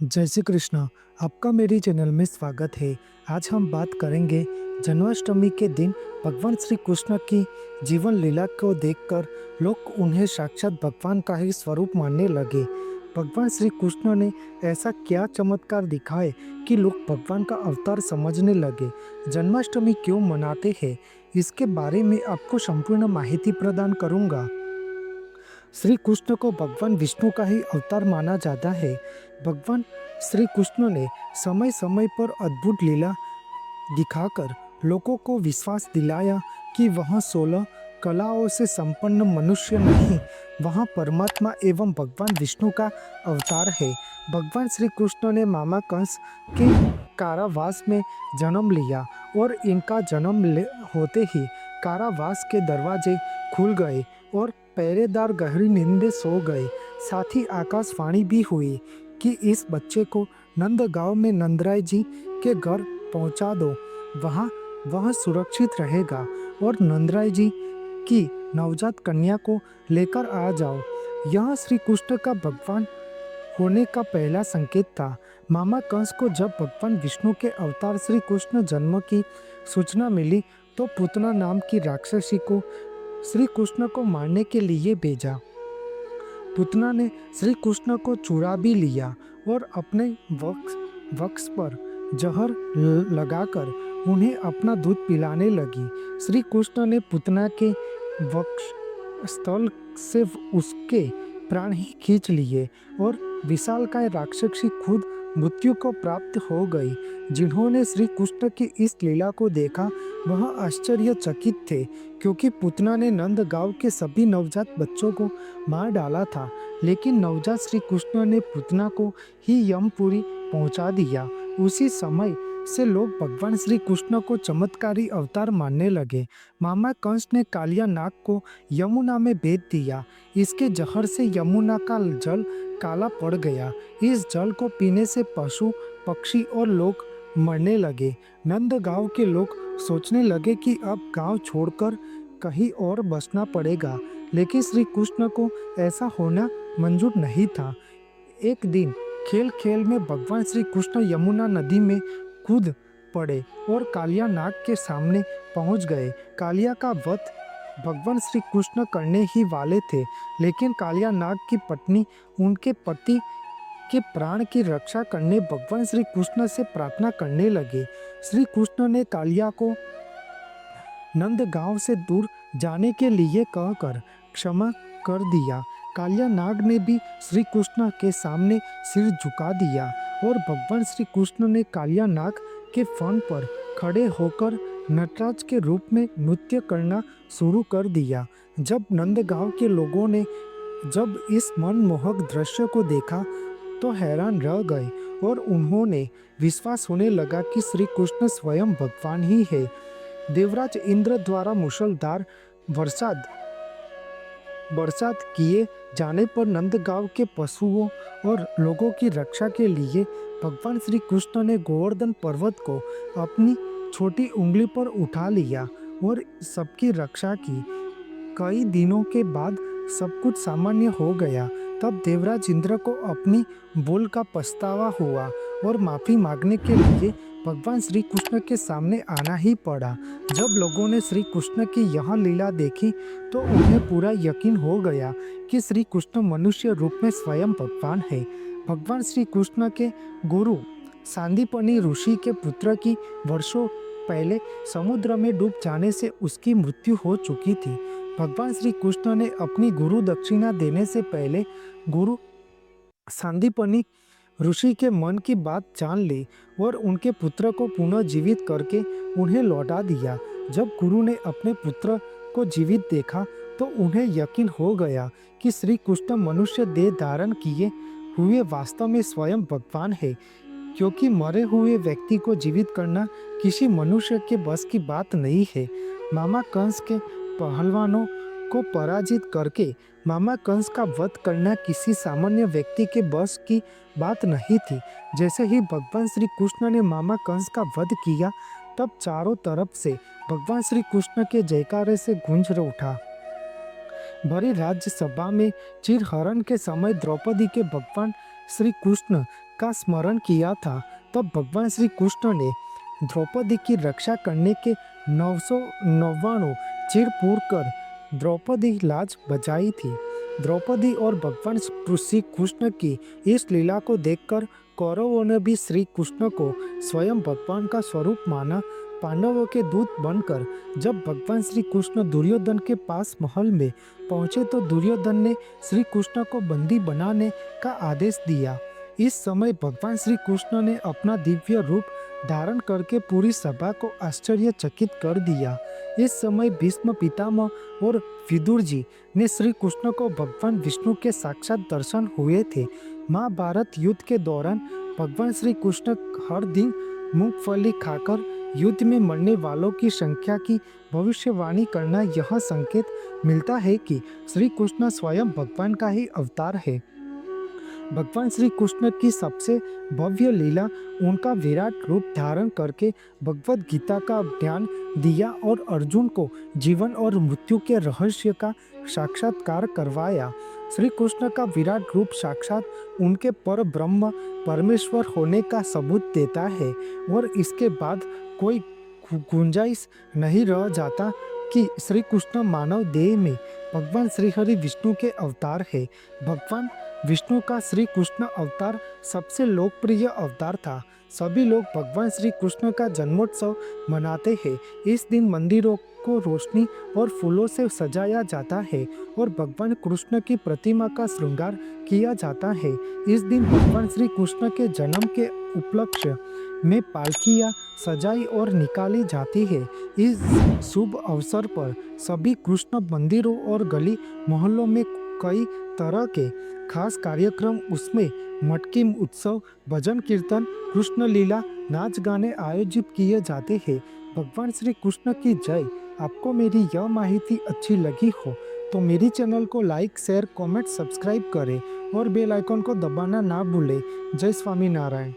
जय श्री कृष्ण। आपका मेरी चैनल में स्वागत है। आज हम बात करेंगे जन्माष्टमी के दिन भगवान श्री कृष्ण की जीवन लीला को देखकर लोग उन्हें साक्षात भगवान का ही स्वरूप मानने लगे। भगवान श्री कृष्ण ने ऐसा क्या चमत्कार दिखाए कि लोग भगवान का अवतार समझने लगे। जन्माष्टमी क्यों मनाते हैं, इसके बारे में आपको संपूर्ण माहिती प्रदान करूंगा। श्री कृष्ण को भगवान विष्णु का ही अवतार माना जाता है। भगवान श्री कृष्ण ने समय समय पर अद्भुत लीला दिखाकर लोगों को विश्वास दिलाया कि वह 16 कलाओं से संपन्न मनुष्य नहीं, वह परमात्मा एवं भगवान विष्णु का अवतार है। भगवान श्री कृष्ण ने मामा कंस के कारावास में जन्म लिया और इनका होते ही कारावास के दरवाजे खुल गए और पहरेदार गहरी नींद में सो गए। साथ ही आकाशवाणी भी हुई कि इस बच्चे को नंदगांव में नंदराय जी के घर पहुंचा दो, वहां वह सुरक्षित रहेगा और नंदराय जी की नवजात कन्या को लेकर आ जाओ। यह श्री कृष्ण का भगवान होने का पहला संकेत था। मामा कंस को जब भगवान विष्णु के अवतार श्री कृष्ण जन्म की सूचना मिली तो पूतना नाम की राक्षसी को श्री कृष्ण को मारने के लिए भेजा। पूतना ने श्री कृष्ण को चुरा भी लिया और अपने वक्ष पर जहर लगाकर उन्हें अपना दूध पिलाने लगी। श्री कृष्ण ने पूतना के वक्ष स्थल से उसके प्राण ही खींच लिए और विशालकाय राक्षसी खुद मृत्यु को प्राप्त हो गई। जिन्होंने श्री कृष्ण की इस लीला को देखा वह आश्चर्यचकित थे, क्योंकि पूतना ने नंदगांव के सभी नवजात बच्चों को मार डाला था, लेकिन नवजात श्री कृष्ण ने पूतना को ही यमपुरी पहुंचा दिया। उसी समय से लोग भगवान श्री कृष्ण को चमत्कारी अवतार मानने लगे। मामा कंस ने कालिया नाग को यमुना में भेज दिया। इसके जहर से यमुना का जल काला पड़ गया। इस जल को पीने से पशु पक्षी और लोग मरने लगे। नंदगांव के लोग सोचने लगे कि अब गांव छोड़कर कहीं और बसना पड़ेगा, लेकिन श्री कृष्ण को ऐसा होना मंजूर नहीं था। एक दिन खेल खेल में भगवान श्री कृष्ण यमुना नदी में कूद पड़े और कालिया नाग के सामने पहुंच गए। कालिया का वध भगवान श्री कृष्ण करने ही वाले थे, लेकिन कालिया नाग की पत्नी उनके पति के प्राण की रक्षा करने भगवान श्री कृष्ण से प्रार्थना करने लगे। श्री कृष्ण ने कालिया को नंदगांव से दूर जाने के लिए कहकर क्षमा कर दिया। कालिया नाग ने भी श्री कृष्ण के सामने सिर झुका दिया और भगवान श्री कृष्ण ने कालिया नाग के फन पर खड़े होकर नटराज के रूप में नृत्य करना शुरू कर दिया। जब नंदगांव के लोगों ने जब इस मनमोहक दृश्य को देखा तो हैरान रह गए और उन्होंने विश्वास होने लगा कि श्री कृष्ण स्वयं भगवान ही है। देवराज इंद्र द्वारा मूसलाधार बरसात किए जाने पर नंदगांव के पशुओं और लोगों की रक्षा के लिए भगवान श्री कृष्ण ने गोवर्धन पर्वत को अपनी छोटी उंगली पर उठा लिया और सबकी रक्षा की। कई दिनों के बाद सब कुछ सामान्य हो गया। तब देवराज इंद्र को अपनी भूल का पछतावा हुआ और माफी मांगने के लिए भगवान श्री कृष्ण के सामने आना ही पड़ा। जब लोगों ने श्री कृष्ण की यह लीला देखी तो उन्हें पूरा यकीन हो गया कि श्री कृष्ण मनुष्य रूप में स्वयं भगवान है। भगवान श्री कृष्ण के गुरु सांदीपनि ऋषि के पुत्र की वर्षों पहले समुद्र में डूब जाने से उसकी मृत्यु हो चुकी थी। भगवान श्री कृष्ण ने अपनी गुरु दक्षिणा देने से पहले गुरु सांदीपनि ऋषि के मन की बात जान ली और उनके पुत्र को पुनः जीवित करके उन्हें लौटा दिया। जब गुरु ने अपने पुत्र को जीवित देखा तो उन्हें यकीन हो गया कि श्री कृष्ण मनुष्य देह धारण किए हुए वास्तव में स्वयं भगवान है, क्योंकि मरे हुए व्यक्ति को जीवित करना किसी मनुष्य के बस की बात नहीं है। मामा कंस के पहलवानों को पराजित करके मामा कंस का वध करना किसी सामान्य व्यक्ति के बस की बात नहीं थी। जैसे ही भगवान श्री कृष्ण ने मामा कंस का वध किया तब चारों तरफ से भगवान श्री कृष्ण के जयकारे से गूंज उठा। भरी राज्यसभा में चिरहरण के समय द्रौपदी के भगवान श्री कृष्ण का स्मरण किया था, तब भगवान श्री कृष्ण ने द्रौपदी की रक्षा करने के 999 चीर पूर कर द्रौपदी लाज बचाई थी। द्रौपदी और भगवान श्री कृष्ण की इस लीला को देखकर कौरवों ने भी श्री कृष्ण को स्वयं भगवान का स्वरूप माना। पांडवों के दूत बनकर जब भगवान श्री कृष्ण दुर्योधन के पास महल में पहुंचे तो दुर्योधन ने श्री कृष्ण को बंदी बनाने का आदेश दिया। इस समय भगवान श्री कृष्ण ने अपना दिव्य रूप धारण करके पूरी सभा को आश्चर्यचकित कर दिया। इस समय भीष्म पितामह और विदुर जी ने श्री कृष्ण को भगवान विष्णु के साक्षात दर्शन हुए थे। महाभारत युद्ध के दौरान भगवान श्री कृष्ण हर दिन मूंगफली खाकर युद्ध में मरने वालों की संख्या की भविष्यवाणी करना, यह संकेत मिलता है कि श्री कृष्ण स्वयं भगवान का ही अवतार है। भगवान श्री कृष्ण की सबसे भव्य लीला उनका विराट रूप धारण करके भगवत गीता का ज्ञान दिया और अर्जुन को जीवन और मृत्यु के रहस्य का साक्षात्कार करवाया। श्री कृष्ण का विराट रूप साक्षात उनके पर ब्रह्म परमेश्वर होने का सबूत देता है और इसके बाद कोई गुंजाइश नहीं रह जाता कि श्री कृष्ण मानव देह में भगवान श्री हरि विष्णु के अवतार है। भगवान विष्णु का श्री कृष्ण अवतार सबसे लोकप्रिय अवतार था। सभी लोग भगवान श्री कृष्ण का जन्मोत्सव मनाते हैं। इस दिन मंदिरों को रोशनी और फूलों से सजाया जाता है और भगवान कृष्ण की प्रतिमा का श्रृंगार किया जाता है। इस दिन भगवान श्री कृष्ण के जन्म के उपलक्ष्य में पालकियाँ सजाई और निकाली जाती है। इस शुभ अवसर पर सभी कृष्ण मंदिरों और गली मोहल्लों में कई तरह के खास कार्यक्रम, उसमें मटकी उत्सव, भजन कीर्तन, कृष्ण लीला, नाच गाने आयोजित किए जाते हैं। भगवान श्री कृष्ण की जय। आपको मेरी यह माहिती अच्छी लगी हो तो मेरी चैनल को लाइक, शेयर, कमेंट, सब्सक्राइब करें और बेल आइकन को दबाना ना भूलें। जय स्वामीनारायण।